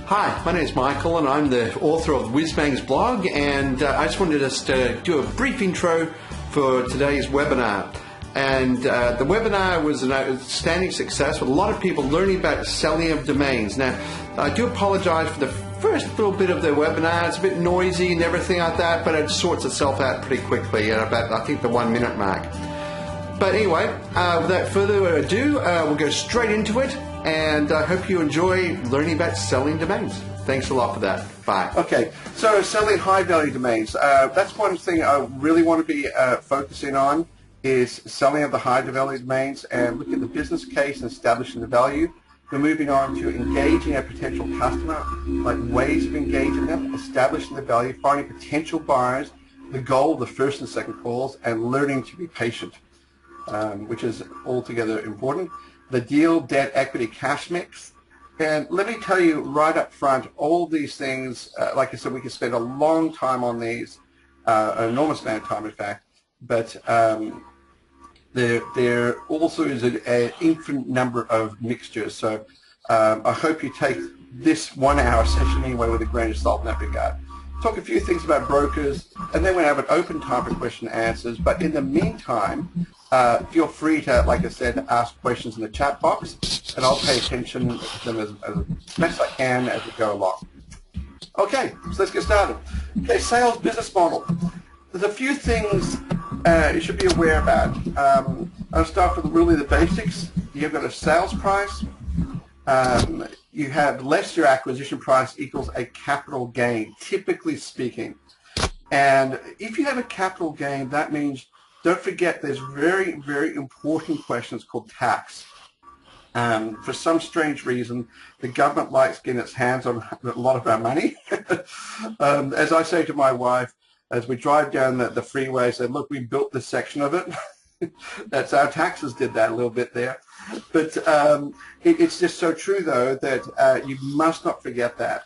Hi, my name is Michael and I'm the author of Whizbang's blog, and I just wanted us to do a brief intro for today's webinar. And the webinar was an outstanding success with a lot of people learning about selling of domains. Now, I do apologize for the first little bit of the webinar. It's a bit noisy and everything like that, but it sorts itself out pretty quickly at about, I think, the 1 minute mark. But anyway, without further ado, we'll go straight into it, and I hope you enjoy learning about selling domains. Thanks a lot for that. Bye. Okay, so selling high-value domains. That's one thing I really want to be focusing on, is selling of the high-value domains and looking at the business case and establishing the value. We're moving on to engaging a potential customer, like ways of engaging them, establishing the value, finding potential buyers, the goal of the first and second calls, and learning to be patient. Which is altogether important. The deal, debt, equity, cash mix. And let me tell you right up front, all these things, like I said, we can spend a long time on these, an enormous amount of time, in fact, but there also is an infinite number of mixtures. So I hope you take this 1 hour session anyway with a grain of salt in that regard. Talk a few things about brokers, and then we'll have an open time for question and answers. But in the meantime, feel free to, like I said, ask questions in the chat box, and I'll pay attention to them as best I can as we go along. Okay, so let's get started. Okay, sales business model. There's a few things you should be aware about. I'll start with really the basics. You've got a sales price. You have less your acquisition price equals a capital gain, typically speaking. And if you have a capital gain, that means, don't forget, there's very, very important questions called tax. For some strange reason, the government likes getting its hands on a lot of our money. As I say to my wife, as we drive down the freeway, I say, look, we built this section of it. That's our taxes did that a little bit there. But it's just so true, though, that you must not forget that.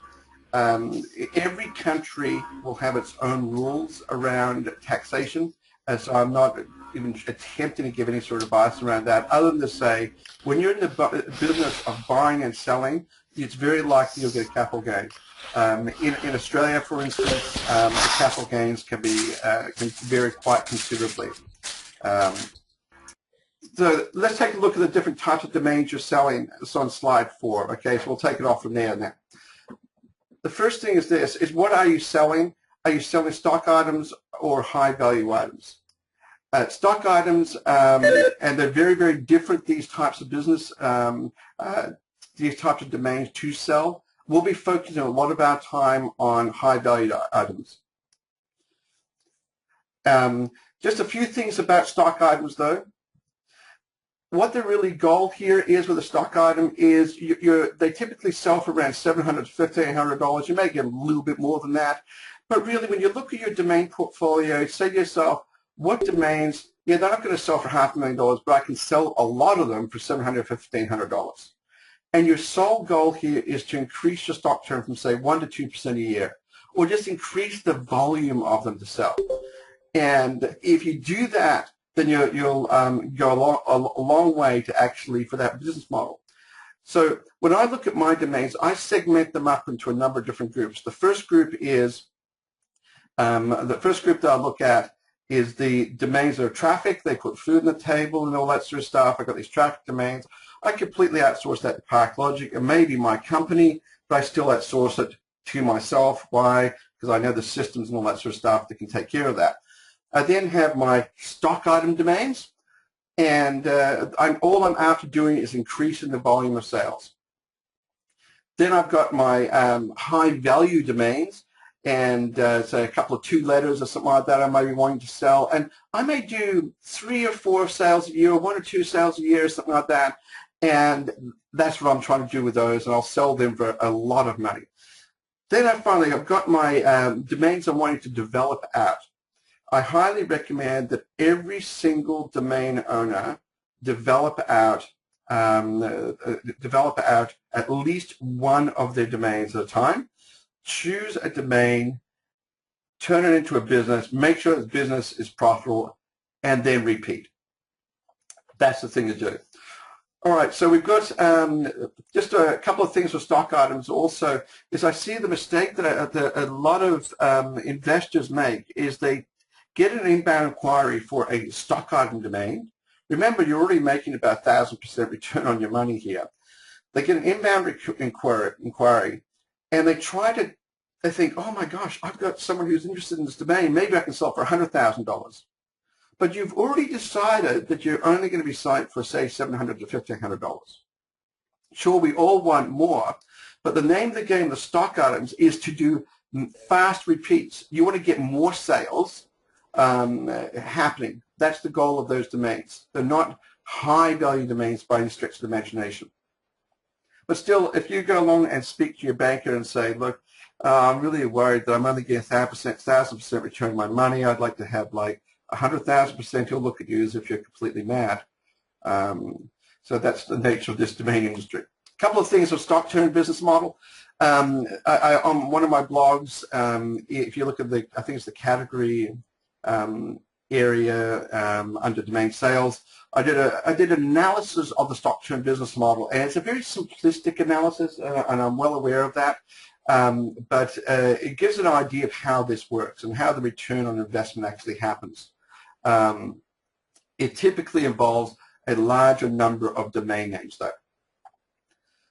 Every country will have its own rules around taxation, and so I'm not even attempting to give any sort of advice around that, other than to say, when you're in the business of buying and selling, it's very likely you'll get a capital gain. In Australia, for instance, the capital gains can vary quite considerably. So let's take a look at the different types of domains you're selling. It's on slide 4. Okay, so we'll take it off from there now. The first thing is this, is what are you selling? Are you selling stock items or high-value items? Stock items, and they're very, very different, these types of business, these types of domains to sell. We'll be focusing a lot of our time on high-value items. Just a few things about stock items, though. What the really goal here is with a stock item is they typically sell for around $700 to $1,500. You may get a little bit more than that. But really, when you look at your domain portfolio, say to yourself, what domains, they're not going to sell for $500,000, but I can sell a lot of them for $700 to $1,500. And your sole goal here is to increase your stock turn from, say, 1% to 2% a year, or just increase the volume of them to sell. And if you do that, then you'll go a long way to actually for that business model. So when I look at my domains, I segment them up into a number of different groups. The first group is that I look at is the domains that are traffic. They put food on the table and all that sort of stuff. I've got these traffic domains. I completely outsource that to ParkLogic. It may be my company, but I still outsource it to myself. Why? Because I know the systems and all that sort of stuff that can take care of that. I then have my stock item domains, and all I'm after doing is increasing the volume of sales. Then I've got my high-value domains, and say a couple of 2 letters or something like that I may be wanting to sell, and I may do 3 or 4 sales a year, or 1 or 2 sales a year, or something like that, and that's what I'm trying to do with those, and I'll sell them for a lot of money. Then I've got my domains I'm wanting to develop out. I highly recommend that every single domain owner develop out at least one of their domains at a time. Choose a domain, turn it into a business, make sure the business is profitable, and then repeat. That's the thing to do. All right, so we've got just a couple of things for stock items also. Is I see the mistake that a lot of investors make is they get an inbound inquiry for a stock item domain. Remember, you're already making about 1,000% return on your money here. They get an inbound inquiry, and they think, oh my gosh, I've got someone who's interested in this domain. Maybe I can sell for $100,000. But you've already decided that you're only going to be selling for, say, $700 to $1,500. Sure, we all want more, but the name of the game, the stock items, is to do fast repeats. You want to get more sales happening. That's the goal of those domains. They're not high-value domains by any stretch of the imagination. But still, if you go along and speak to your banker and say, look, I'm really worried that I'm only getting 1,000% return on my money. I'd like to have like 100,000%, he'll look at you as if you're completely mad. So that's the nature of this domain industry. A couple of things of stock turn business model. On one of my blogs, if you look at I think it's the category area under domain sales, I did an analysis of the stock turn business model, and it's a very simplistic analysis, and I'm well aware of that. But it gives an idea of how this works and how the return on investment actually happens. It typically involves a larger number of domain names, though.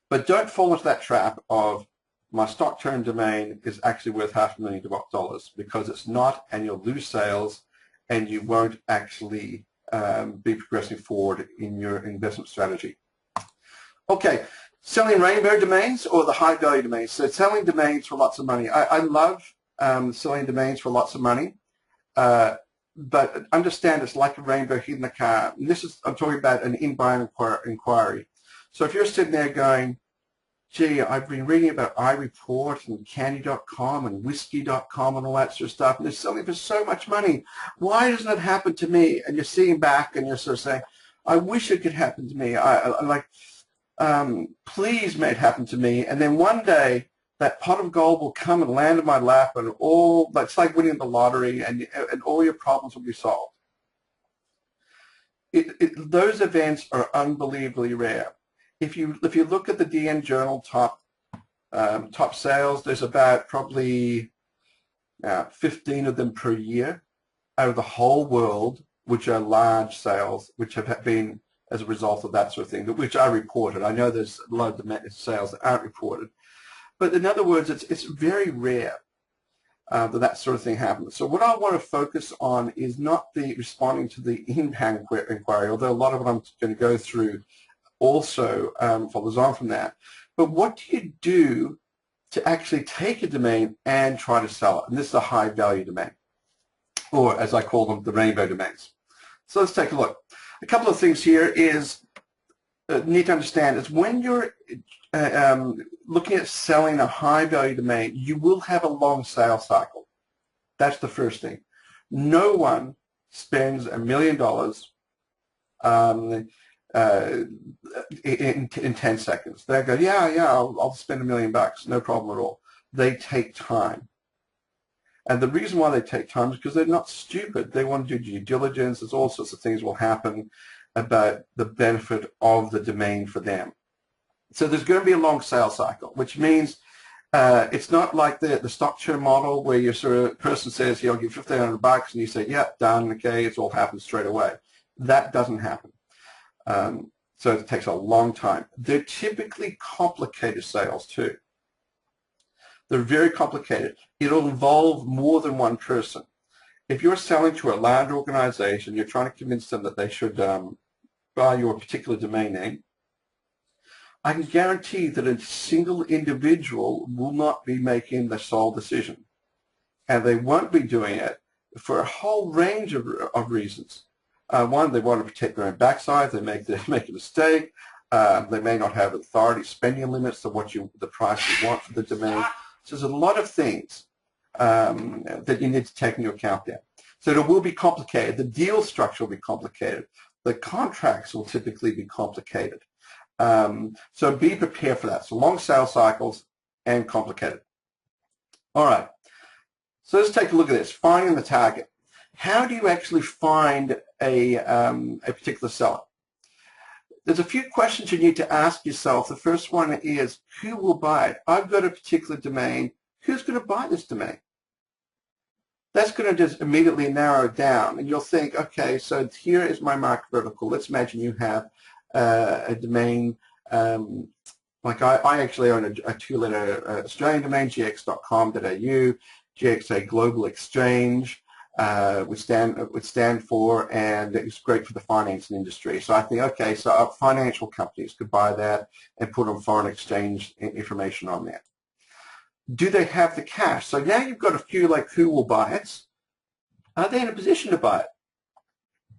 But don't fall into that trap of my stock turn domain is actually worth $500,000, because it's not, and you'll lose sales, and you won't actually be progressing forward in your investment strategy. Okay. Selling rainbow domains or the high value domains. So selling domains for lots of money. I love selling domains for lots of money, but understand it's like a rainbow hidden in a car. And I'm talking about an inbound inquiry. So if you're sitting there going, gee, I've been reading about iReport and candy.com and whiskey.com and all that sort of stuff, and they're selling for so much money. Why doesn't it happen to me? And you're sitting back and you're sort of saying, I wish it could happen to me. Please may it happen to me. And then one day that pot of gold will come and land in my lap, and it's like winning the lottery, and all your problems will be solved. Those events are unbelievably rare. If you look at the DN Journal top sales, there's about probably 15 of them per year out of the whole world, which are large sales, which have been as a result of that sort of thing, which are reported. I know there's a lot of sales that aren't reported. But in other words, it's very rare that sort of thing happens. So what I want to focus on is not the responding to the inbound inquiry, although a lot of it I'm going to go through also follows on from that. But what do you do to actually take a domain and try to sell it? And this is a high value domain, or as I call them, the rainbow domains. So let's take a look. A couple of things here is need to understand is when you're looking at selling a high-value domain, you will have a long sales cycle. That's the first thing. No one spends $1 million in 10 seconds. They go, yeah, I'll spend $1 million, no problem at all. They take time. And the reason why they take time is because they're not stupid. They want to do due diligence. There's all sorts of things will happen about the benefit of the domain for them. So there's going to be a long sales cycle, which means it's not like the stock turn model where your sort of person says, yeah, I'll give $1,500, and you say, yeah, done, okay, it's all happened straight away. That doesn't happen. So it takes a long time. They're typically complicated sales too. They're very complicated. It'll involve more than one person. If you're selling to a large organization, you're trying to convince them that they should buy your particular domain name, I can guarantee that a single individual will not be making the sole decision. And they won't be doing it for a whole range of reasons. One, they want to protect their own backside. They make a mistake. They may not have authority spending limits to the price you want for the domain. So there's a lot of things that you need to take into account there. So it will be complicated. The deal structure will be complicated. The contracts will typically be complicated. So be prepared for that. So long sales cycles and complicated. All right. So let's take a look at this. Finding the target. How do you actually find a particular seller? there's a few questions you need to ask yourself. The first one is, who will buy it? I've got a particular domain. Who's going to buy this domain? That's going to just immediately narrow down, and you'll think, okay, so here is my market vertical. Let's imagine you have a domain, like I actually own a two-letter Australian domain, gx.com.au, GX, a global exchange, would stand for, and it's great for the finance industry. So I think, okay, so financial companies could buy that and put on foreign exchange information on there. Do they have the cash? So now you've got a few like who will buy it. Are they in a position to buy it?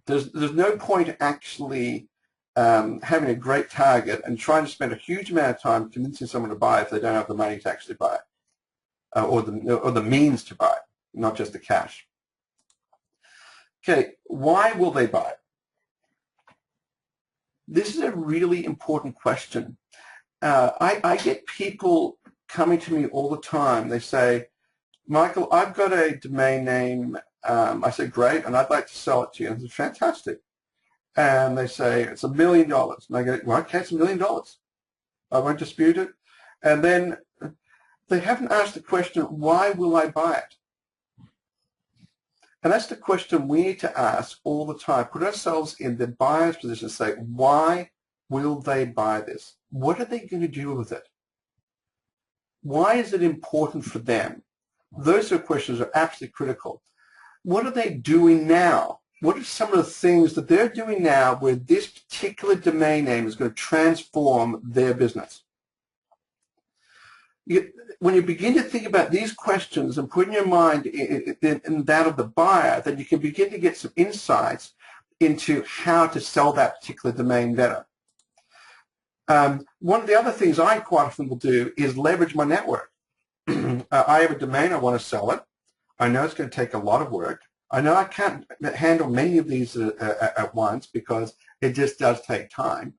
There's no point actually having a great target and trying to spend a huge amount of time convincing someone to buy it if they don't have the money to actually buy it, or the means to buy it, not just the cash. Okay, why will they buy it? This is a really important question. I get people coming to me all the time. They say, Michael, I've got a domain name. I say, great, and I'd like to sell it to you. And it's fantastic. And they say, it's $1 million. And I go, well, okay, it's $1 million. I won't dispute it. And then they haven't asked the question, why will I buy it? And that's the question we need to ask all the time. Put ourselves in the buyer's position and say, why will they buy this? What are they going to do with it? Why is it important for them? Those sort of questions are absolutely critical. What are they doing now? What are some of the things that they're doing now where this particular domain name is going to transform their business? When you begin to think about these questions and put in your mind in that of the buyer, then you can begin to get some insights into how to sell that particular domain better. One of the other things I quite often will do is leverage my network. I have a domain, I want to sell it. I know it's going to take a lot of work. I know I can't handle many of these at once because it just does take time.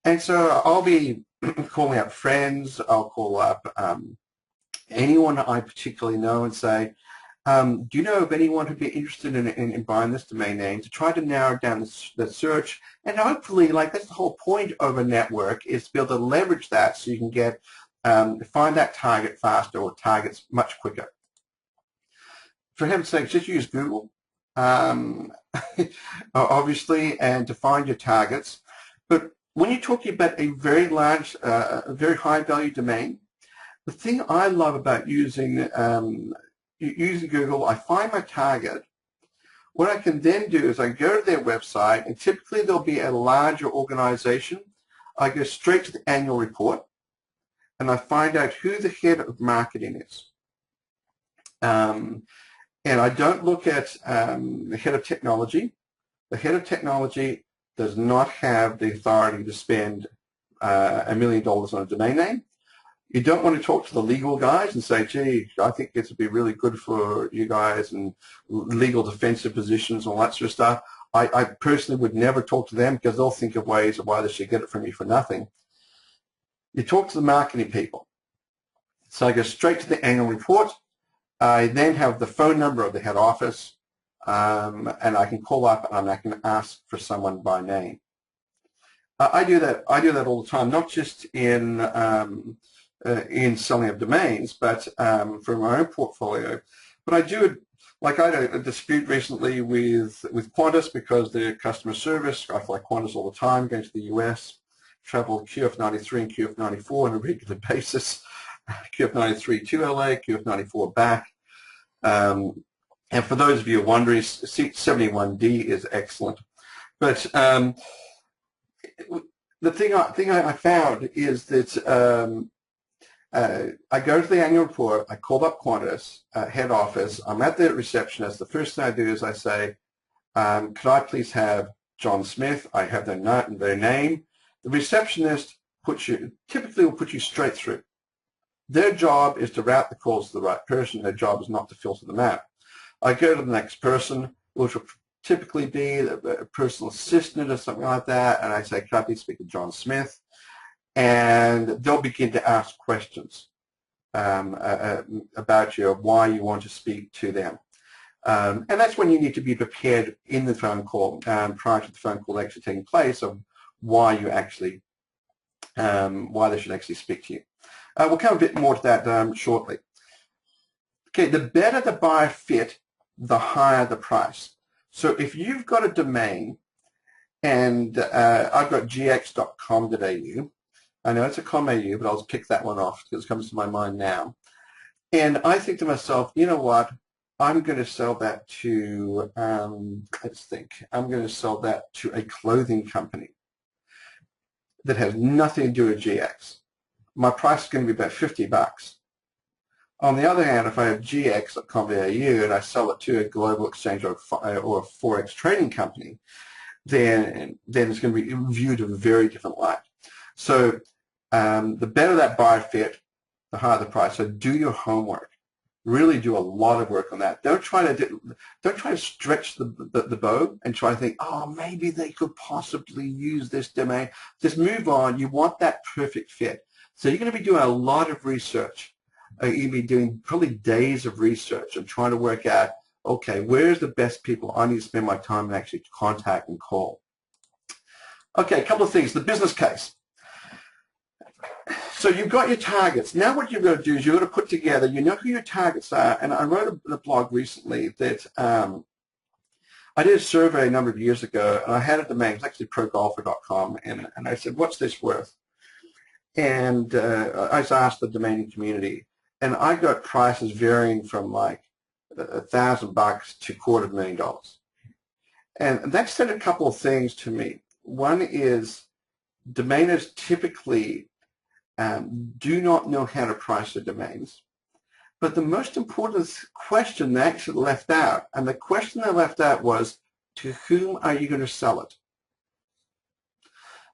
And so I'll be calling up friends, I'll call up anyone I particularly know and say, do you know of anyone who'd be interested in buying this domain name, to try to narrow down the search, and hopefully, like, that's the whole point of a network, is to be able to leverage that so you can get find that target faster or targets much quicker. For heaven's sake, just use Google, obviously, and to find your targets. But when you're talking about a very large, very high value domain, the thing I love about using Google, I find my target. What I can then do is I go to their website, and typically there'll be a larger organization. I go straight to the annual report, and I find out who the head of marketing is. And I don't look at the head of technology. The head of technology does not have the authority to spend $1 million on a domain name. You don't want to talk to the legal guys and say, gee, I think this would be really good for you guys, and legal defensive positions and all that sort of stuff. I personally would never talk to them because they'll think of ways of why they should get it from you for nothing. You talk to the marketing people. So I go straight to the annual report. I then have the phone number of the head office, and I can call up and I can ask for someone by name. I do that all the time, not just in selling of domains, but for my own portfolio. But I do it, like I had a dispute recently with Qantas because their customer service, I fly Qantas all the time, going to the US, travel QF93 and QF94 on a regular basis, QF93 to LA, QF94 back. And for those of you wondering, seat 71D is excellent. But the thing I found is that I go to the annual report, I call up Qantas head office, I'm at the receptionist. The first thing I do is I say, could I please have John Smith? I have their name. The receptionist typically will put you straight through. Their job is to route the calls to the right person. Their job is not to filter them out. I go to the next person, which will typically be a personal assistant or something like that, and I say, can I please speak to John Smith? And they'll begin to ask questions about you, why you want to speak to them. And that's when you need to be prepared in the phone call, prior to the phone call actually taking place, of why you actually, why they should actually speak to you. We'll come a bit more to that shortly. Okay, the better the buyer fit, the higher the price. So if you've got a domain, and I've got gx.com.au, I know it's a .com.au, but I'll just pick that one off because it comes to my mind now. And I think to myself, you know what? I'm going to sell that to, let's think, I'm going to sell that to a clothing company that has nothing to do with GX. My price is going to be about $50. On the other hand, if I have gx.com.au and I sell it to a global exchange or a Forex trading company, then it's going to be viewed in a very different light. So the better that buyer fit, the higher the price. So do your homework. Really do a lot of work on that. Don't try to stretch the bow and try to think, oh, maybe they could possibly use this domain. Just move on. You want that perfect fit. So you're going to be doing a lot of research. You're going to be doing probably days of research and trying to work out, okay, where's the best people I need to spend my time and actually contact and call. Okay, a couple of things. The business case. So you've got your targets. Now what you've got to do is you've got to put together, you know who your targets are. And I wrote a blog recently that I did a survey a number of years ago, and I had a domain, it was actually progolfer.com, and I said, what's this worth? And I just asked the domaining community, and I got prices varying from like $1,000 to $250,000. And that said a couple of things to me. One is domainers typically do not know how to price their domains. But the most important question they actually left out, and the question they left out was, to whom are you going to sell it?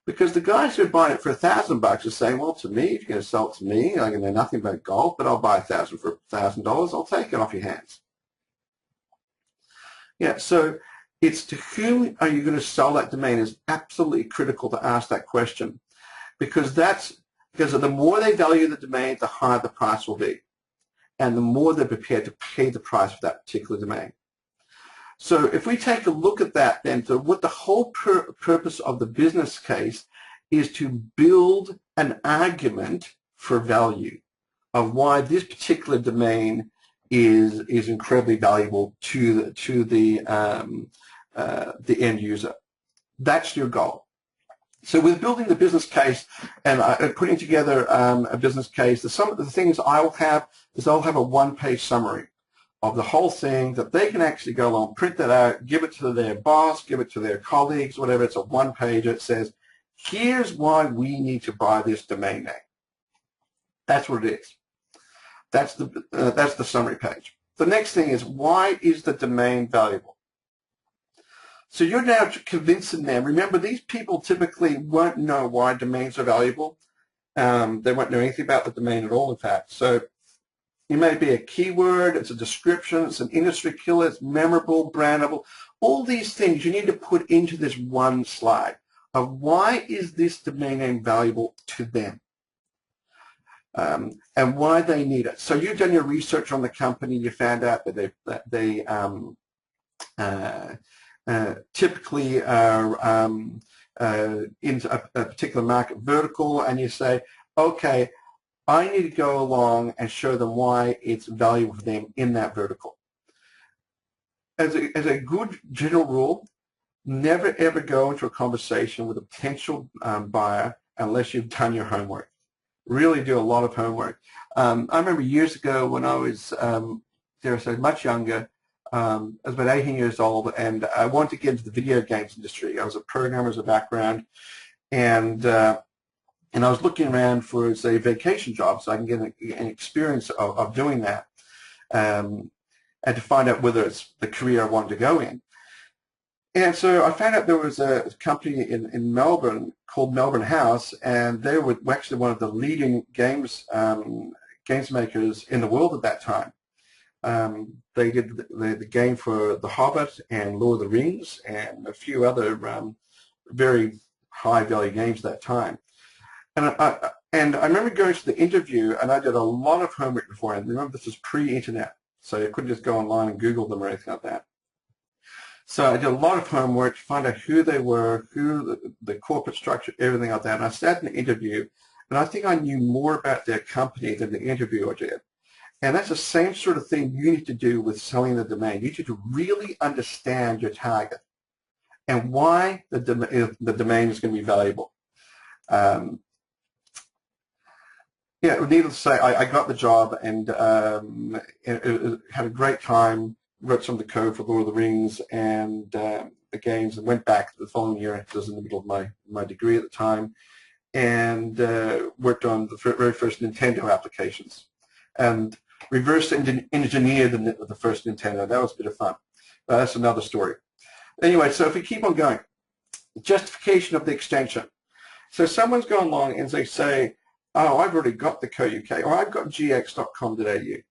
Because the guys who are buying it for $1,000 are saying, well, to me, if you're going to sell it to me, I know nothing about golf, but I'll buy $1,000 for $1,000. I'll take it off your hands. Yeah, so it's to whom are you going to sell that domain is absolutely critical to ask that question, because the more they value the domain, the higher the price will be, and the more they're prepared to pay the price for that particular domain. So if we take a look at that, then what the whole purpose of the business case is to build an argument for value of why this particular domain is incredibly valuable to the end user. That's your goal. So with building the business case and putting together a business case, some of the things I'll have is I'll have a one-page summary of the whole thing that they can actually go along, print that out, give it to their boss, give it to their colleagues, whatever. It's a one-page. It says, here's why we need to buy this domain name. That's what it is. That's the summary page. The next thing is, why is the domain valuable? So you're now convincing them. Remember, these people typically won't know why domains are valuable. They won't know anything about the domain at all, in fact. So it may be a keyword, it's a description, it's an industry killer, it's memorable, brandable. All these things you need to put into this one slide of why is this domain name valuable to them and why they need it. So you've done your research on the company, you found out that they typically are into a particular market vertical, and you say, okay, I need to go along and show them why it's valuable for them in that vertical. As a good general rule, never ever go into a conversation with a potential buyer unless you've done your homework. Really do a lot of homework. I remember years ago when I was, dare I say, much younger, I was about 18 years old, and I wanted to get into the video games industry. I was a programmer as a background, and I was looking around for, say, vacation jobs so I can get an experience of doing that, and to find out whether it's the career I wanted to go in. And so I found out there was a company in Melbourne called Melbourne House, and they were actually one of the leading games makers in the world at that time. They did the game for The Hobbit and Lord of the Rings and a few other very high-value games at that time. And I remember going to the interview, and I did a lot of homework beforehand. Remember, this was pre-internet, so you couldn't just go online and Google them or anything like that. So I did a lot of homework to find out who they were, who the corporate structure, everything like that. And I sat in the interview, and I think I knew more about their company than the interviewer did. And that's the same sort of thing you need to do with selling the domain. You need to really understand your target and why the domain is going to be valuable. Yeah, needless to say, I got the job and had a great time. Wrote some of the code for Lord of the Rings and the games, and went back the following year. I was in the middle of my degree at the time, and worked on the very first Nintendo applications, and reverse engineered the first Nintendo. That was a bit of fun. But that's another story. Anyway, so if we keep on going, justification of the extension. So someone's gone along and they say, oh, I've already got the co.uk, or I've got gx.com.au.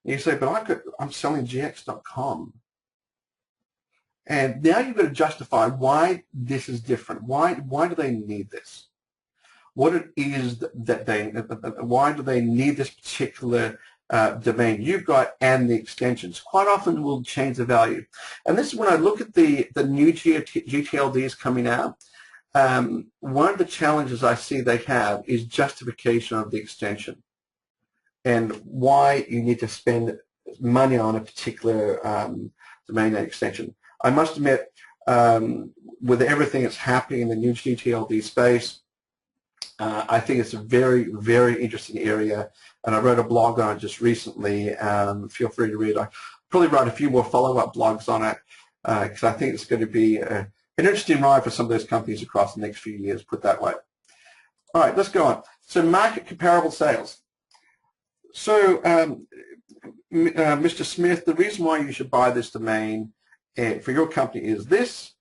You say, but I'm selling gx.com. And now you've got to justify why this is different. Why do they need this? What it is that why do they need this particular domain you've got and the extensions? Quite often will change the value. And this is when I look at the new GTLDs coming out. One of the challenges I see they have is justification of the extension and why you need to spend money on a particular domain name extension. I must admit, with everything that's happening in the new GTLD space, I think it's a very, very interesting area, and I wrote a blog on it just recently. Feel free to read. I probably write a few more follow-up blogs on it because I think it's going to be an interesting ride for some of those companies across the next few years, put that way. All right, let's go on. So market comparable sales. So Mr. Smith, the reason why you should buy this domain for your company is this.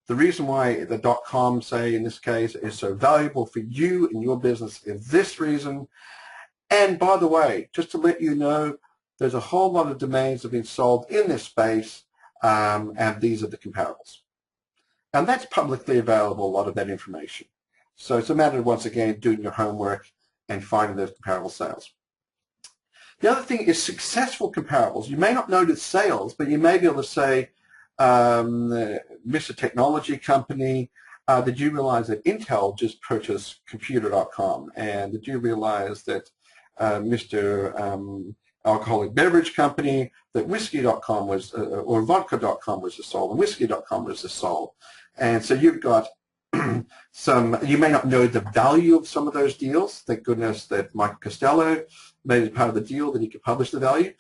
The reason why the .com, say in this case, is so valuable for you and your business is this reason. And by the way, just to let you know, there's a whole lot of domains that have been sold in this space, and these are the comparables. And that's publicly available, a lot of that information. So it's a matter of, once again, doing your homework and finding those comparable sales. The other thing is successful comparables. You may not know the sales, but you may be able to say, Mr. Technology Company, did you realize that Intel just purchased computer.com? And did you realize that Mr. Alcoholic Beverage Company, that whiskey.com was, or vodka.com was just sold, and whiskey.com was just sold? And so you've got you may not know the value of some of those deals. Thank goodness that Michael Costello made it part of the deal that he could publish the value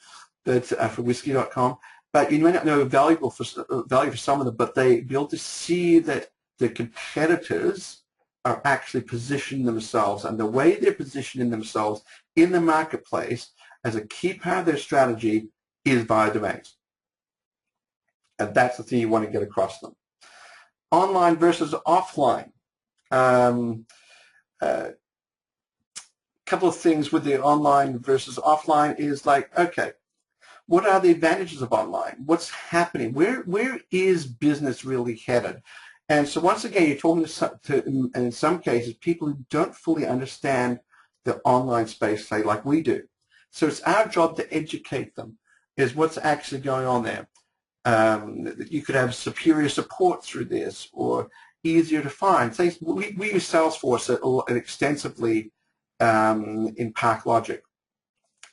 for whiskey.com. But you may not know value for some of them, but they be able to see that the competitors are actually positioning themselves, and the way they're positioning themselves in the marketplace as a key part of their strategy is via domains. And that's the thing you want to get across them. Online versus offline. Couple of things with the online versus offline is like, okay, what are the advantages of online? What's happening? Where is business really headed? And so once again, you're talking to in some cases, people who don't fully understand the online space, say, like we do. So it's our job to educate them, is what's actually going on there. You could have superior support through this, or easier to find. Say, we use Salesforce extensively in ParkLogic.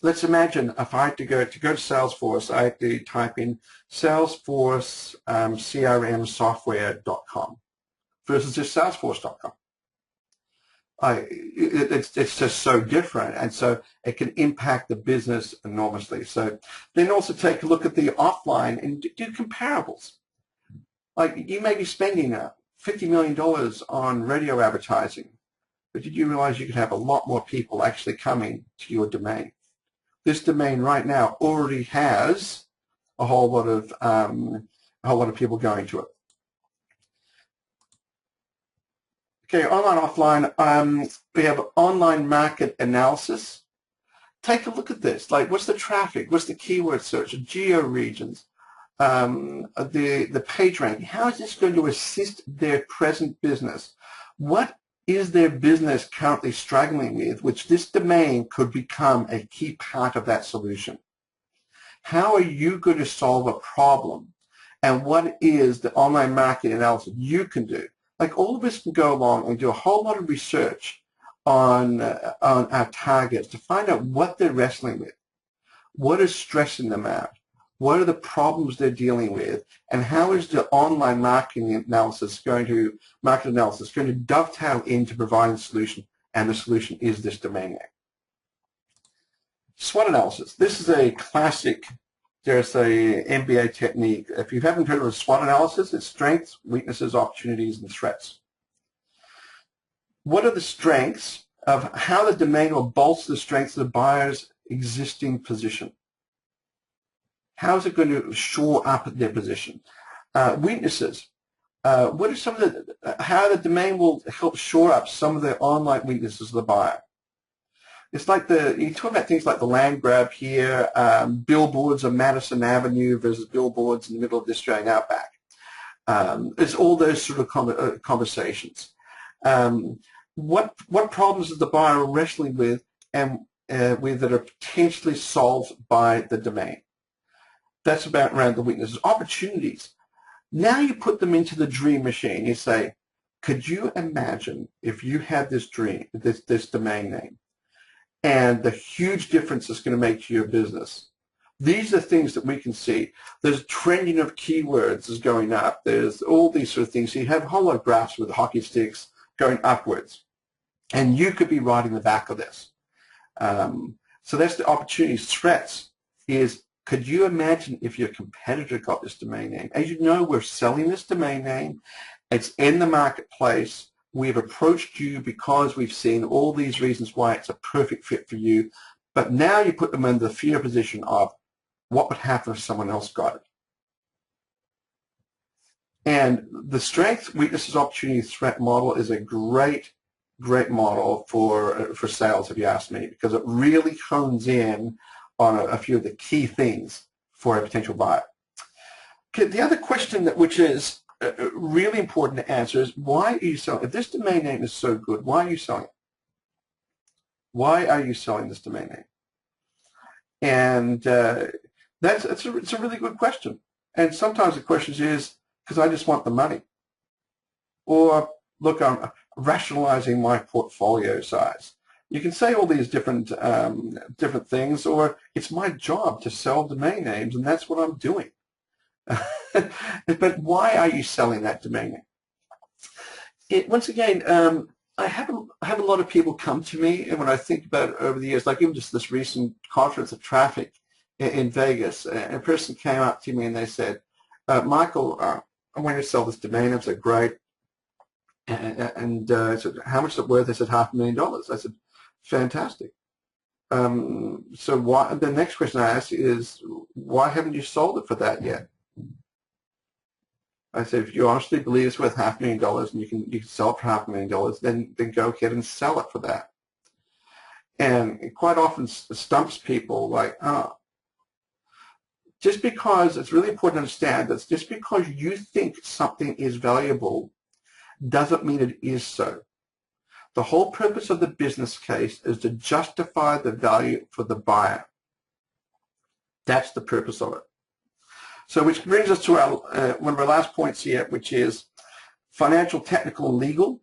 Let's imagine if I had to go to Salesforce, I had to type in Salesforce CRMsoftware.com versus just Salesforce.com. It's just so different, and so it can impact the business enormously. So then also take a look at the offline and do comparables. Like, you may be spending $50 million on radio advertising, but did you realize you could have a lot more people actually coming to your domain? This domain right now already has a whole lot of people going to it. Okay, online, offline. We have online market analysis. Take a look at this. Like, what's the traffic? What's the keyword search? Geo regions. The page rank. How is this going to assist their present business? What is their business currently struggling with, which this domain could become a key part of that solution? How are you going to solve a problem? and what is the online marketing analysis you can do. Like all of us can go along and do a whole lot of research on our targets to find out what they're wrestling with, what is stressing them out, what are the problems they're dealing with, and how is the online marketing analysis going to dovetail into providing a solution, and the solution is this domain name. SWOT analysis. This is a classic, dare I say, MBA technique. If you haven't heard of a SWOT analysis, it's strengths, weaknesses, opportunities, and threats. What are the strengths of how the domain will bolster the strengths of the buyer's existing position? How is it going to shore up their position? Weaknesses. What are some of how the domain will help shore up some of the online weaknesses of the buyer? It's like you talk about things like the land grab here, billboards on Madison Avenue versus billboards in the middle of the Australian outback. It's all those sort of conversations. What problems is the buyer wrestling with and that are potentially solved by the domain? That's about around the weaknesses. Opportunities. Now you put them into the dream machine. You say, could you imagine if you had this dream, this domain name, and the huge difference it's going to make to your business? These are things that we can see. There's trending of keywords is going up. There's all these sort of things. So you have a whole lot of graphs with hockey sticks going upwards. And you could be riding the back of this. So that's the opportunities. Threats is, could you imagine if your competitor got this domain name? As you know, we're selling this domain name. It's in the marketplace. We've approached you because we've seen all these reasons why it's a perfect fit for you. But now you put them in the fear position of what would happen if someone else got it. And the strength, weaknesses, opportunity, threat model is a great model for sales, if you ask me, because it really hones in on a few of the key things for a potential buyer. Okay, the other question which is really important to answer is, why are you selling? If this domain name is so good, why are you selling it? Why are you selling this domain name? And it's a really good question. And sometimes the question is, because I just want the money. Or, look, I'm rationalizing my portfolio size. You can say all these different things, or it's my job to sell domain names, and that's what I'm doing. But why are you selling that domain name? Once again, I have a lot of people come to me, and when I think about it over the years, like even just this recent conference of traffic in Vegas, a person came up to me and they said, Michael, I want to sell this domain name. I said, great. And I said, how much is it worth? I said, $500,000. I said, fantastic. So why? The next question I asked is, why haven't you sold it for that yet? I said, if you honestly believe it's worth $500,000 and you can sell it for $500,000, then go ahead and sell it for that. And it quite often stumps people, like, just because it's really important to understand that just because you think something is valuable doesn't mean it is so. The whole purpose of the business case is to justify the value for the buyer. That's the purpose of it. So which brings us to one of our last points here, which is financial, technical, and legal.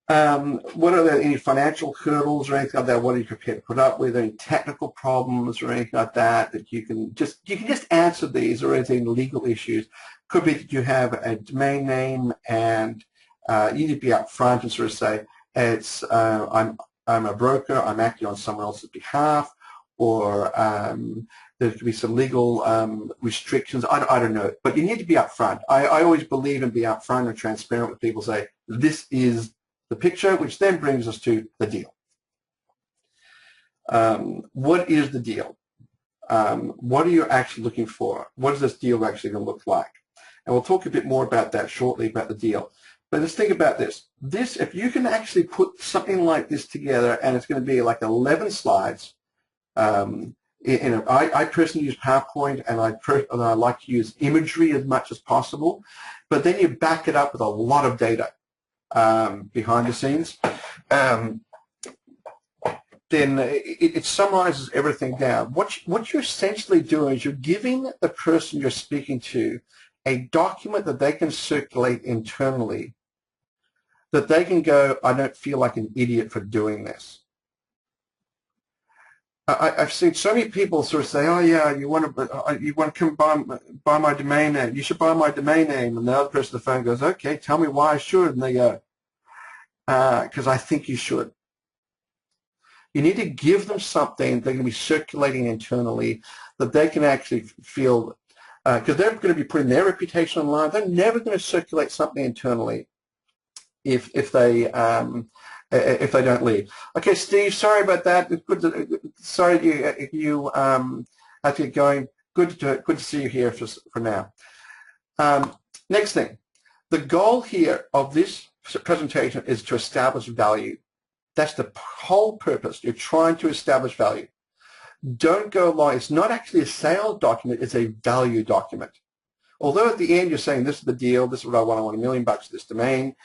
What are any financial hurdles or anything like that? What are you prepared to put up with? Any technical problems or anything like that you can just answer these, or anything legal issues? Could be that you have a domain name and you need to be upfront and sort of say, it's I'm a broker, I'm acting on someone else's behalf, or there could be some legal restrictions. I don't know, but you need to be upfront. I always believe in being upfront and transparent with people. Say, this is the picture, which then brings us to the deal. What is the deal? What are you actually looking for? What is this deal actually going to look like? And we'll talk a bit more about that shortly, about the deal. But let's think about this. If you can actually put something like this together, and it's going to be like 11 slides. I personally use PowerPoint, and I like to use imagery as much as possible. But then you back it up with a lot of data behind the scenes. then it summarizes everything down. What you're essentially doing is you're giving the person you're speaking to a document that they can circulate internally, that they can go, I don't feel like an idiot for doing this. I've seen so many people sort of say, oh yeah, you want to come buy my domain name. You should buy my domain name. And the other person on the phone goes, okay, tell me why I should. And they go, because I think you should. You need to give them something they're going to be circulating internally that they can actually feel, because they're going to be putting their reputation online. They're never going to circulate something internally if they don't leave. Okay, Steve, sorry about that. It's good to, sorry you have to get going. Good to see you here for now. Next thing, the goal here of this presentation is to establish value. That's the whole purpose. You're trying to establish value. Don't go along. It's not actually a sales document. It's a value document. Although at the end you're saying, this is the deal, this is what I want $1 million for this domain.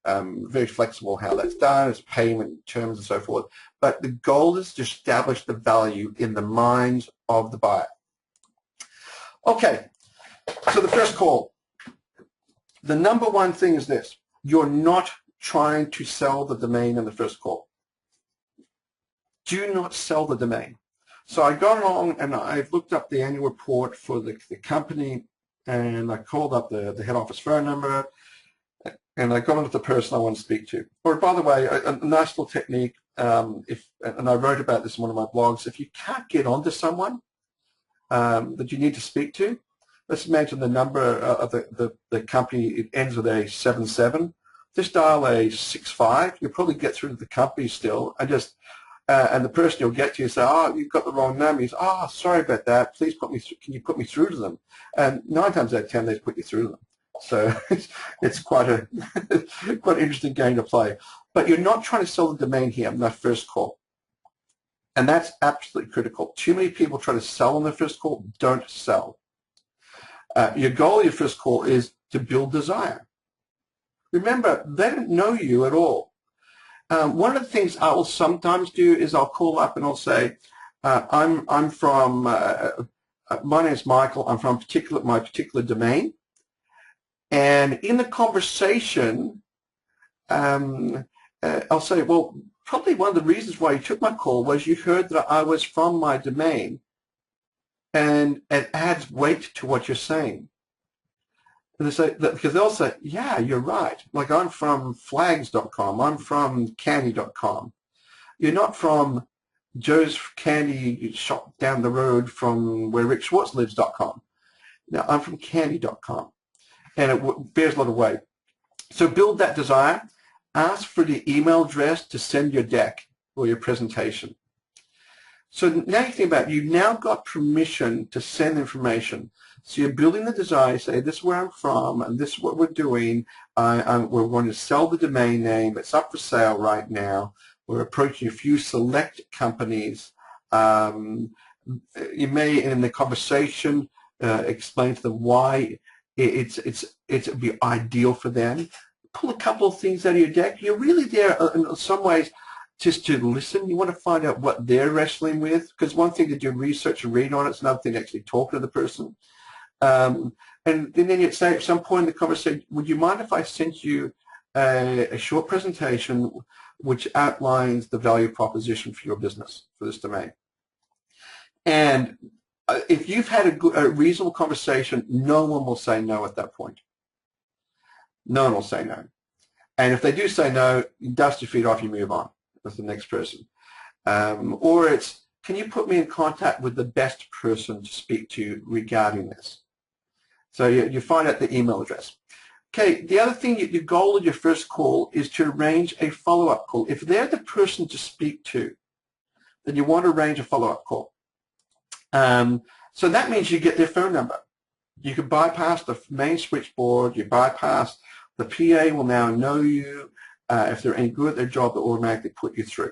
Very flexible how that's done, it's payment terms and so forth. But the goal is to establish the value in the minds of the buyer. Okay, so the first call. The number one thing is this. You're not trying to sell the domain in the first call. Do not sell the domain. So I got along and I've looked up the annual report for the company, and I called up the head office phone number, and I got onto the person I want to speak to. Or by the way, a nice little technique, and I wrote about this in one of my blogs, if you can't get onto someone that you need to speak to, let's imagine the number of the company, it ends with a 77. Just dial a 65. You'll probably get through to the company still, and just and the person you'll get to, you say, oh, you've got the wrong number. He says, oh, sorry about that. Please put me through. Can you put me through to them? And 9 times out of 10, they put you through to them. So it's quite an interesting game to play. But you're not trying to sell the domain here on that first call. And that's absolutely critical. Too many people try to sell on their first call. Don't sell. Your goal of your first call is to build desire. Remember, they don't know you at all. One of the things I will sometimes do is I'll call up and I'll say, I'm from, my name's Michael, I'm from my particular domain. And in the conversation, I'll say, well, probably one of the reasons why you took my call was you heard that I was from my domain, and it adds weight to what you're saying. And they say, because they'll say, yeah, you're right. Like, I'm from flags.com. I'm from candy.com. You're not from Joe's Candy shop down the road from where Rick Schwartz lives.com. Now, I'm from candy.com. And it bears a lot of weight. So build that desire. Ask for the email address to send your deck or your presentation. So now you think about it, you've now got permission to send information. So you're building the desire, say, this is where I'm from, and this is what we're doing. We're going to sell the domain name. It's up for sale right now. We're approaching a few select companies. You may, in the conversation, explain to them why it'd be ideal for them. Pull a couple of things out of your deck. You're really there in some ways just to listen. You want to find out what they're wrestling with, because one thing to do research and read on it, it's another thing to actually talk to the person. And then you'd say at some point in the conversation, would you mind if I sent you a short presentation which outlines the value proposition for your business, for this domain? And if you've had a reasonable conversation, no one will say no at that point. No one will say no. And if they do say no, you dust your feet off, you move on with the next person. Or it's, can you put me in contact with the best person to speak to regarding this? So you find out the email address. Okay, the other thing, your goal of your first call is to arrange a follow-up call. If they're the person to speak to, then you want to arrange a follow-up call. So that means you get their phone number. You can bypass the main switchboard, you bypass, the PA will now know you. If they're any good at their job, they'll automatically put you through.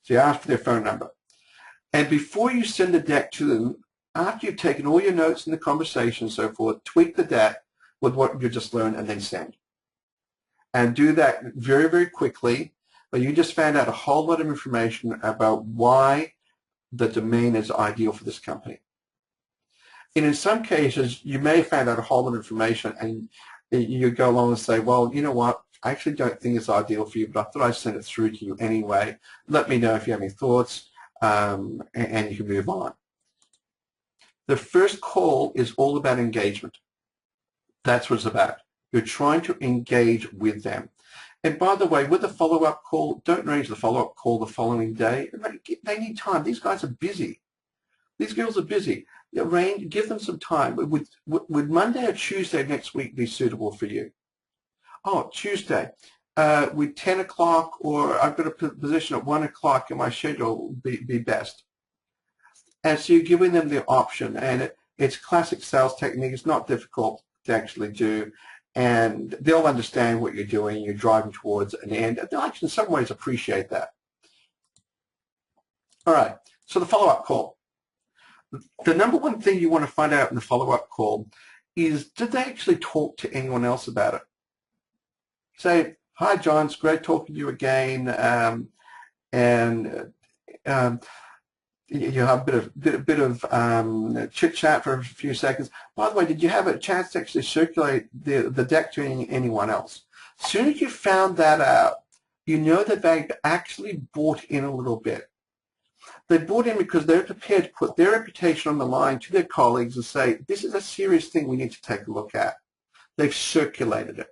So you ask for their phone number. And before you send the deck to them, after you've taken all your notes in the conversation and so forth, tweak the deck with what you just learned and then send. And do that very, very quickly. but you just found out a whole lot of information about why the domain is ideal for this company. And in some cases, you may have found out a whole lot of information and you go along and say, well, you know what, I actually don't think it's ideal for you, but I thought I'd send it through to you anyway. Let me know if you have any thoughts, and you can move on. The first call is all about engagement. That's what it's about. You're trying to engage with them. And by the way, with the follow-up call, don't arrange the follow-up call the following day. They need time. These guys are busy. These girls are busy. Give them some time. Would Monday or Tuesday next week be suitable for you? Oh, Tuesday. Would 10 o'clock or I've got a position at 1 o'clock in my schedule be best? And so you're giving them the option. And it's classic sales technique. It's not difficult to actually do. And they'll understand what you're doing. You're driving towards an end. They'll actually in some ways appreciate that. All right. So the follow-up call. The number one thing you want to find out in the follow-up call is, did they actually talk to anyone else about it? Say, hi, John, it's great talking to you again, you have a bit of chit-chat for a few seconds. By the way, did you have a chance to actually circulate the deck to anyone else? As soon as you found that out, you know that they actually bought in a little bit. They bought in because they're prepared to put their reputation on the line to their colleagues and say, this is a serious thing we need to take a look at. They've circulated it.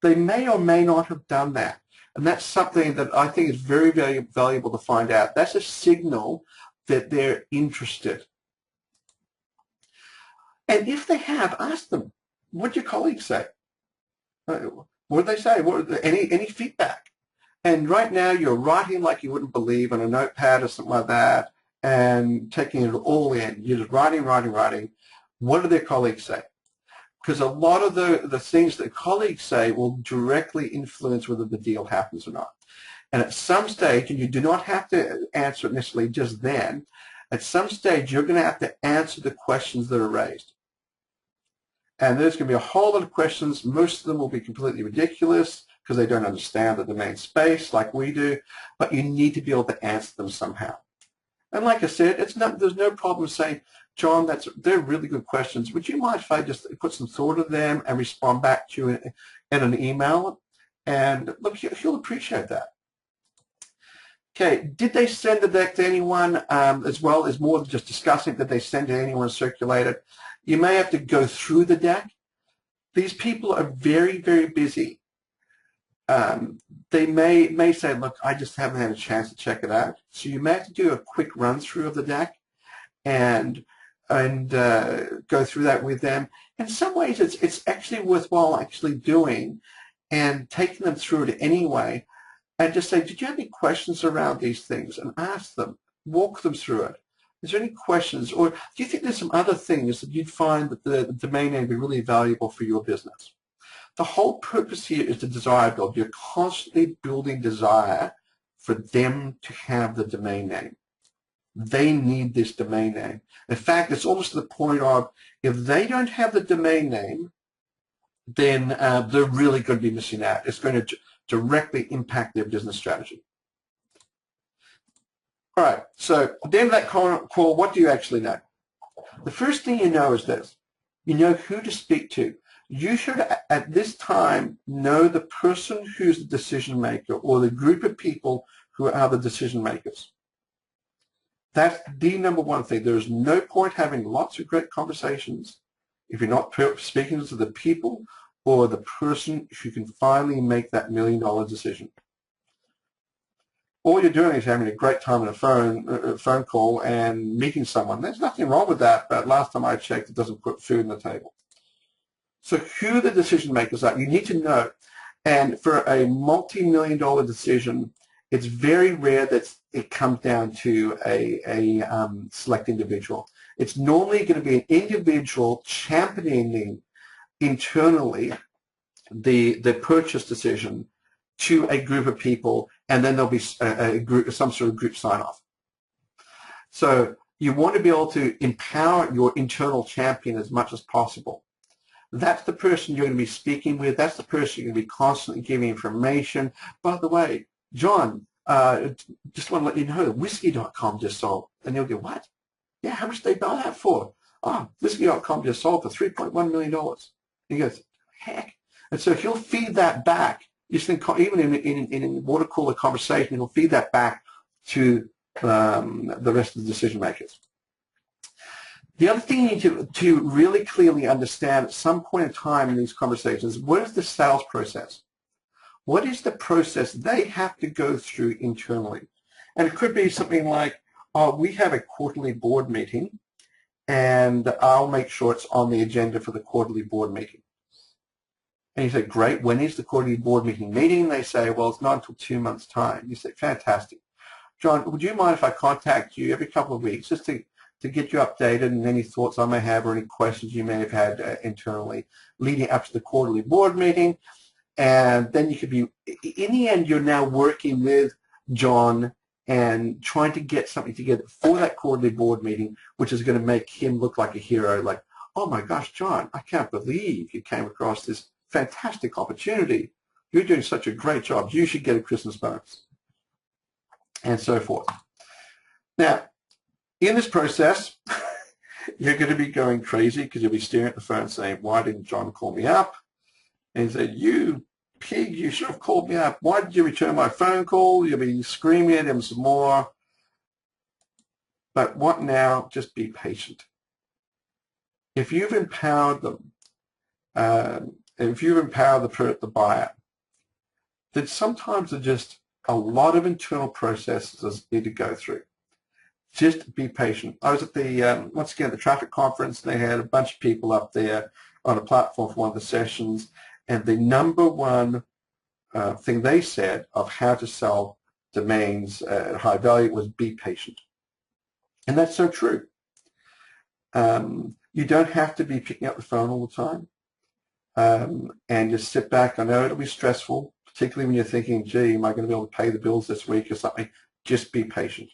They may or may not have done that. And that's something that I think is very, very valuable to find out. That's a signal that they're interested. And if they have, ask them, what did your colleagues say? What did they say? Any feedback? And right now you're writing like you wouldn't believe on a notepad or something like that and taking it all in. You're just writing. What do their colleagues say? Because a lot of the things that colleagues say will directly influence whether the deal happens or not. And at some stage, and you do not have to answer it necessarily just then, at some stage you're going to have to answer the questions that are raised. And there's going to be a whole lot of questions. Most of them will be completely ridiculous because they don't understand the domain space like we do, but you need to be able to answer them somehow. And like I said, there's no problem saying, John, they're really good questions. Would you mind if I just put some thought into them and respond back to you in an email? And look, he'll appreciate that. Okay, did they send the deck to anyone as well as more than just discussing? Did they send it to anyone and circulate it? You may have to go through the deck. These people are very, very busy. They may say, look, I just haven't had a chance to check it out. So you may have to do a quick run through of the deck and go through that with them. In some ways, it's actually worthwhile actually doing and taking them through it anyway and just say, did you have any questions around these things? And ask them, walk them through it. Is there any questions? Or do you think there's some other things that you'd find that the domain name would be really valuable for your business? The whole purpose here is the desire build. You're constantly building desire for them to have the domain name. They need this domain name. In fact, it's almost to the point of if they don't have the domain name, then they're really going to be missing out. It's going to directly impact their business strategy. All right, so at the end of that call, what do you actually know? The first thing you know is this. You know who to speak to. You should, at this time, know the person who's the decision maker or the group of people who are the decision makers. That's the number one thing. There's no point having lots of great conversations if you're not speaking to the people or the person who can finally make that $1 million decision. All you're doing is having a great time on a phone call and meeting someone. There's nothing wrong with that, but last time I checked, it doesn't put food on the table. So who the decision makers are, you need to know. And for a multi-million-dollar decision, it's very rare that it comes down to a select individual. It's normally going to be an individual championing internally the purchase decision to a group of people, and then there'll be some sort of group sign-off. So you want to be able to empower your internal champion as much as possible. That's the person you're going to be speaking with. That's the person you're going to be constantly giving information. By the way, John, just want to let you know that whiskey.com just sold. And you'll go, what? Yeah, how much did they buy that for? Oh, whiskey.com just sold for $3.1 million. And he goes, heck. And so he'll feed that back. Just think, even in a water cooler conversation, he'll feed that back to the rest of the decision makers. The other thing you need to really clearly understand at some point in time in these conversations, what is the sales process? What is the process they have to go through internally? And it could be something like, oh, we have a quarterly board meeting, and I'll make sure it's on the agenda for the quarterly board meeting. And you say, great, when is the quarterly board meeting? They say, well, it's not until 2 months' time. You say, fantastic. John, would you mind if I contact you every couple of weeks just to get you updated and any thoughts I may have or any questions you may have had internally leading up to the quarterly board meeting? And then you could be, in the end, you're now working with John and trying to get something together for that quarterly board meeting, which is going to make him look like a hero, like, oh my gosh, John, I can't believe you came across this fantastic opportunity. You're doing such a great job. You should get a Christmas bonus, and so forth. Now, in this process, you're going to be going crazy because you'll be staring at the phone saying, why didn't John call me up? And he said, you pig, you should have called me up. Why did you return my phone call? You'll be screaming at him some more. But what now? Just be patient. If you've empowered them, if you've empowered the buyer, then sometimes there's just a lot of internal processes need to go through. Just be patient. I was at the, once again, the traffic conference. They had a bunch of people up there on a platform for one of the sessions. And the number one thing they said of how to sell domains at high value was be patient. And that's so true. You don't have to be picking up the phone all the time and just sit back. I know it'll be stressful, particularly when you're thinking, gee, am I going to be able to pay the bills this week or something? Just be patient.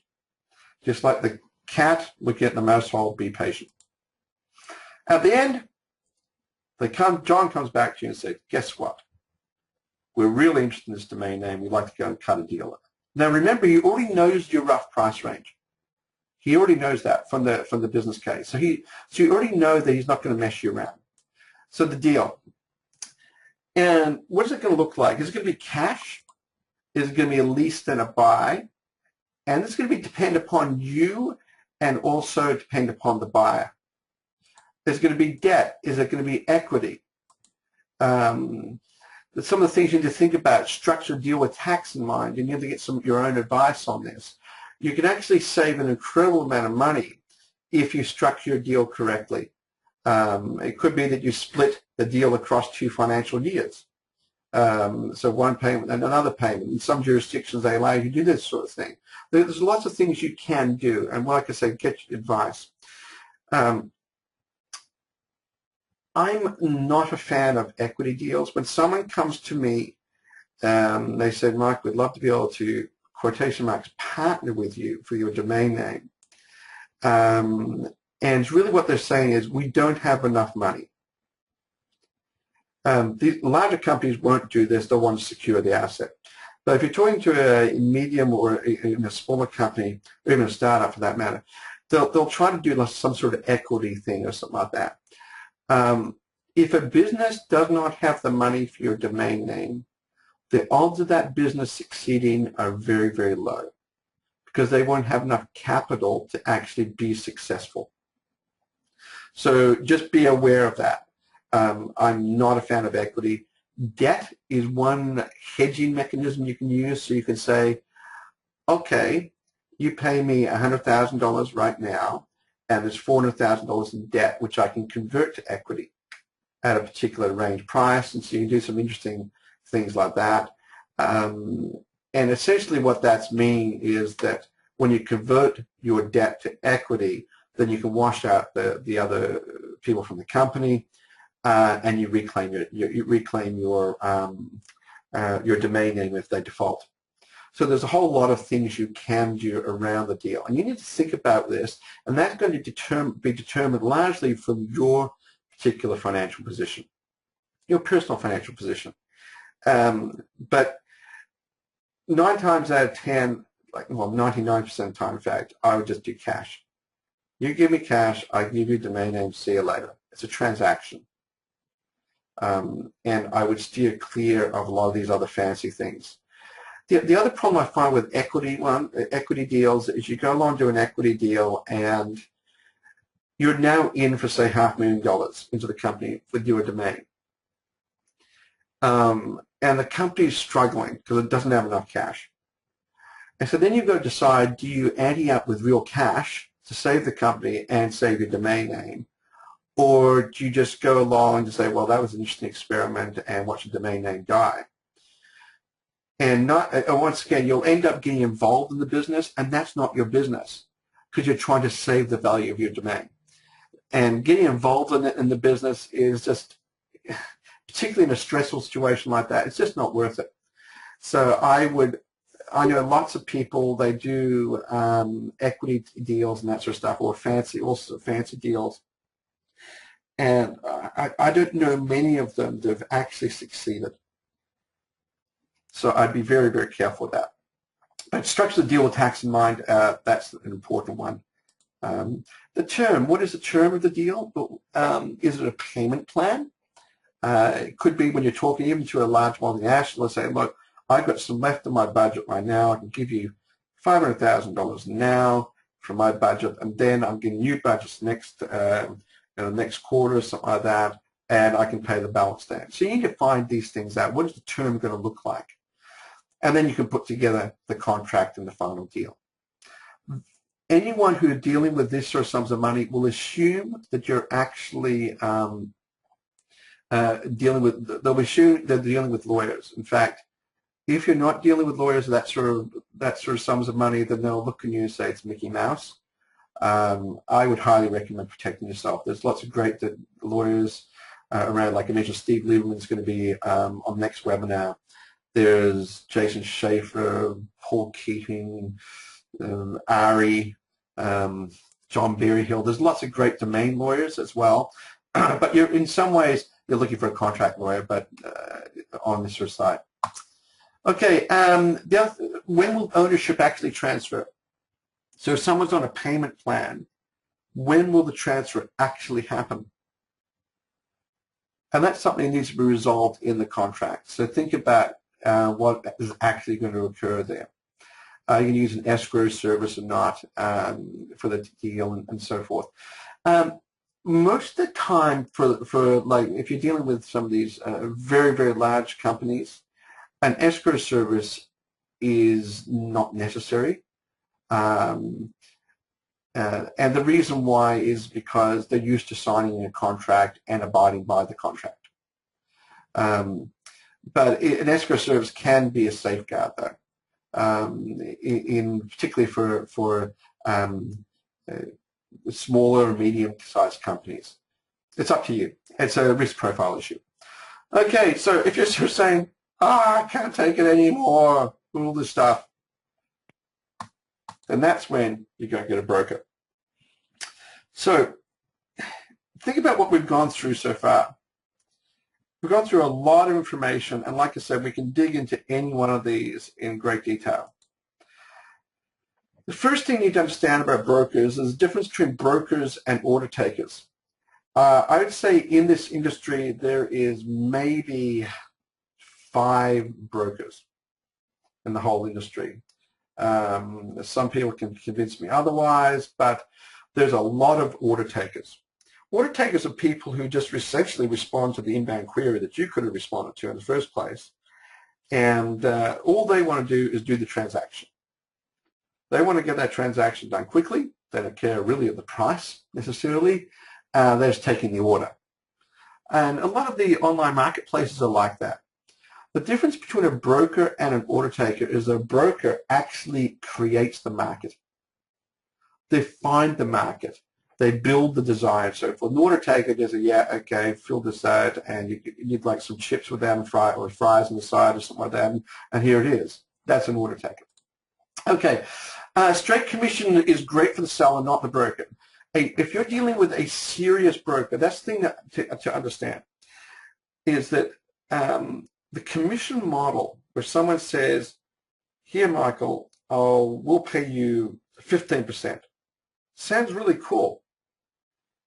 Just like the cat looking at the mouse hole, be patient. At the end, John comes back to you and says, guess what? We're really interested in this domain name. We'd like to go and cut a deal. Now remember, he already knows your rough price range. He already knows that from the business case. So you already know that he's not going to mess you around. So the deal. And what is it going to look like? Is it going to be cash? Is it going to be a lease then a buy? And it's going to be depend upon you and also depend upon the buyer. Is it going to be debt? Is it going to be equity? Some of the things you need to think about, structure a deal with tax in mind. You need to get some of your own advice on this. You can actually save an incredible amount of money if you structure your deal correctly. It could be that you split the deal across 2 financial years. So one payment and another payment. In some jurisdictions, they allow you to do this sort of thing. There's lots of things you can do. And like I said, get advice. I'm not a fan of equity deals. When someone comes to me, they said, Mike, we'd love to be able to, quotation marks, partner with you for your domain name. And really what they're saying is we don't have enough money. The larger companies won't do this. They'll want to secure the asset. But if you're talking to a medium or a smaller company, or even a startup for that matter, they'll try to do some sort of equity thing or something like that. If a business does not have the money for your domain name, the odds of that business succeeding are very, very low because they won't have enough capital to actually be successful. So just be aware of that. I'm not a fan of equity. Debt is one hedging mechanism you can use. So you can say, okay, you pay me $100,000 right now, and there's $400,000 in debt, which I can convert to equity at a particular range price. And so you can do some interesting things like that. And essentially what that's meaning is that when you convert your debt to equity, then you can wash out the other people from the company, and you reclaim your domain name if they default. So there's a whole lot of things you can do around the deal, and you need to think about this, and that's going to be determined largely from your particular financial position, your personal financial position. But 9 times out of 10, like, well, 99% of the time, in fact, I would just do cash. You give me cash, I give you a domain name, see you later. It's a transaction. And I would steer clear of a lot of these other fancy things. The other problem I find with equity deals is you go along to an equity deal and you're now in for, say, $500,000 into the company with your domain. And the company is struggling because it doesn't have enough cash. And so then you've got to decide, do you ante up with real cash to save the company and save your domain name? Or do you just go along and say, well, that was an interesting experiment and watch your domain name die? And once again, you'll end up getting involved in the business, and that's not your business because you're trying to save the value of your domain. And getting involved in the business is just, particularly in a stressful situation like that, it's just not worth it. So I know lots of people, they do equity deals and that sort of stuff, or fancy deals. And I don't know many of them that have actually succeeded. So I'd be very, very careful with that. But structure the deal with tax in mind, that's an important one. The term, what is the term of the deal? Is it a payment plan? It could be when you're talking even to a large multinational, let's say, look, I've got some left in my budget right now. I can give you $500,000 now from my budget, and then I'm getting new budgets next quarter, something like that, and I can pay the balance then. So you need to find these things out. What is the term going to look like? And then you can put together the contract and the final deal. Anyone who is dealing with this sort of sums of money will assume that you're actually they'll assume they're dealing with lawyers. In fact, if you're not dealing with lawyers that sort of sums of money, then they'll look at you and say it's Mickey Mouse. I would highly recommend protecting yourself. There's lots of great lawyers around. Like I mentioned, Steve Lieberman's going to be on the next webinar. There's Jason Schaefer, Paul Keating, Ari, John Berryhill. There's lots of great domain lawyers as well. But in some ways, you're looking for a contract lawyer, but on this sort of side. Okay, when will ownership actually transfer? So if someone's on a payment plan, when will the transfer actually happen? And that's something that needs to be resolved in the contract. So think about what is actually going to occur there. You can use an escrow service or not for the deal and so forth. Most of the time, for like if you're dealing with some of these very, very large companies, an escrow service is not necessary. And the reason why is because they're used to signing a contract and abiding by the contract. But an escrow service can be a safeguard, though, particularly for smaller or medium-sized companies. It's up to you. It's a risk profile issue. Okay, so if you're sort of saying, I can't take it anymore, all this stuff, then that's when you go get a broker. So think about what we've gone through so far. We've gone through a lot of information, and like I said, we can dig into any one of these in great detail. The first thing you need to understand about brokers is the difference between brokers and order takers. I would say in this industry there is maybe 5 brokers in the whole industry. Some people can convince me otherwise, but there's a lot of order takers. Order takers are people who just essentially respond to the inbound query that you could have responded to in the first place, and all they want to do is do the transaction. They want to get that transaction done quickly. They don't care really of the price necessarily. They're just taking the order. And a lot of the online marketplaces are like that. The difference between a broker and an order taker is a broker actually creates the market. They find the market. They build the design. So for an order taker, there's a, yeah, okay, fill this out, and you need like some chips with that or fries on the side or something like that, and here it is. That's an order taker. Okay, straight commission is great for the seller, not the broker. If you're dealing with a serious broker, that's the thing to understand, is that the commission model where someone says, here, Michael, we'll pay you 15%. Sounds really cool.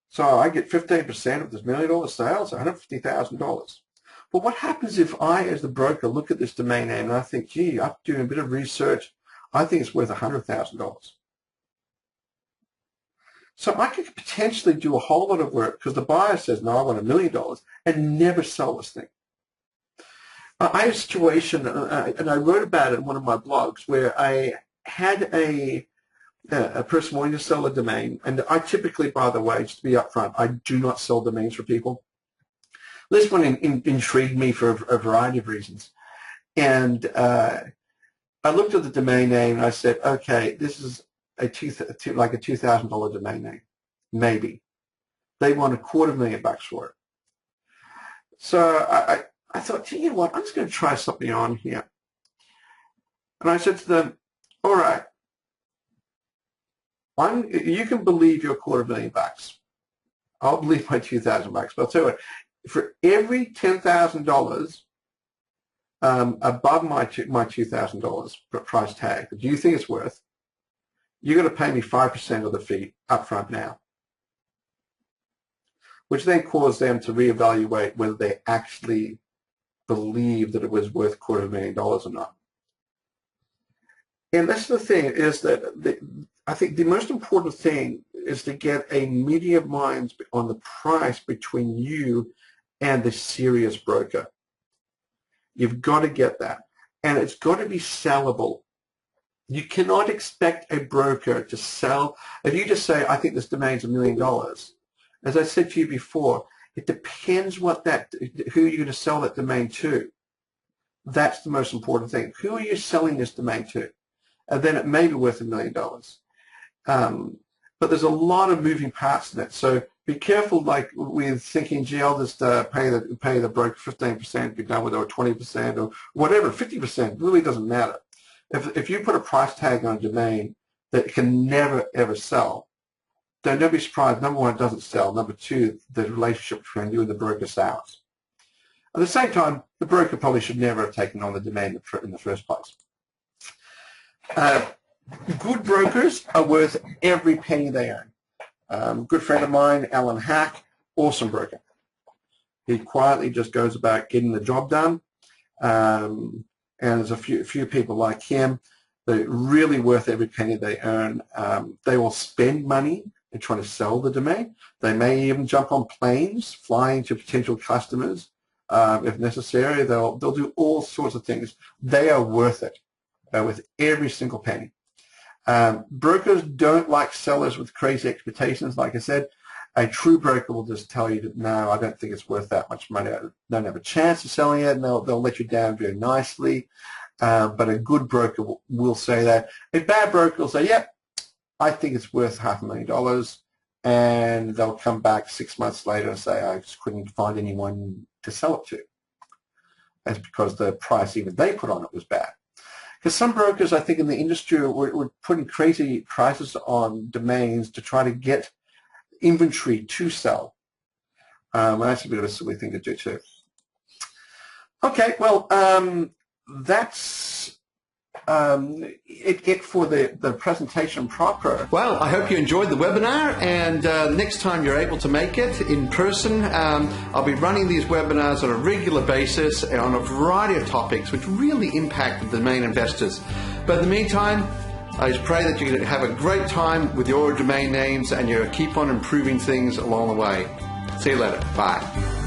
So I get 15% of this $1 million sales, $150,000. But what happens if I, as the broker, look at this domain name and I think, gee, after doing a bit of research, I think it's worth $100,000. So I could potentially do a whole lot of work because the buyer says, no, I want $1 million and never sell this thing. I had a situation, and I wrote about it in one of my blogs, where I had a person wanting to sell a domain, and I typically, by the way, just to be upfront, I do not sell domains for people. This one intrigued me for a variety of reasons. And I looked at the domain name and I said, okay, this is like a $2,000 domain name, maybe. They want $250,000 for it. So I thought, you know what, I'm just going to try something on here. And I said to them, all right, you can believe your $250,000. I'll believe my $2,000, but I'll tell you what, for every $10,000 above my $2,000 price tag, do you think it's worth? You're going to pay me 5% of the fee up front now, which then caused them to reevaluate whether they actually believed that it was worth $250,000 or not. And that's the thing, is that I think the most important thing is to get a meeting of minds on the price between you and the serious broker. You've got to get that. And it's got to be sellable. You cannot expect a broker to sell. If you just say, I think this domain's $1 million, as I said to you before, it depends who you're going to sell that domain to. That's the most important thing. Who are you selling this domain to? And then it may be worth $1 million. But there's a lot of moving parts in it. So be careful, like with thinking, gee, I'll just pay the broker 15%, be done with it, or 20%, or whatever, 50%, really doesn't matter. If you put a price tag on a domain that can never, ever sell, then don't be surprised, number one, it doesn't sell. Number two, the relationship between you and the broker sours. At the same time, the broker probably should never have taken on the domain in the first place. Good brokers are worth every penny they earn. Good friend of mine, Alan Hack, awesome broker. He quietly just goes about getting the job done. And there's a few people like him that are really worth every penny they earn. They will spend money in trying to sell the domain. They may even jump on planes, flying to potential customers if necessary. They'll do all sorts of things. They are worth it with every single penny. Brokers don't like sellers with crazy expectations. Like I said, a true broker will just tell you that, no, I don't think it's worth that much money. I don't have a chance of selling it, and they'll let you down very nicely. But a good broker will say that. A bad broker will say, yep, I think it's worth $500,000, and they'll come back 6 months later and say, I just couldn't find anyone to sell it to. That's because the price even they put on it was bad. Because some brokers, I think, in the industry were putting crazy prices on domains to try to get inventory to sell. And that's a bit of a silly thing to do too. Okay, well, that's it for the presentation proper. Well, I hope you enjoyed the webinar, and next time you're able to make it in person, I'll be running these webinars on a regular basis on a variety of topics which really impact the domain investors. But in the meantime, I just pray that you have a great time with your domain names and you keep on improving things along the way. See you later. Bye.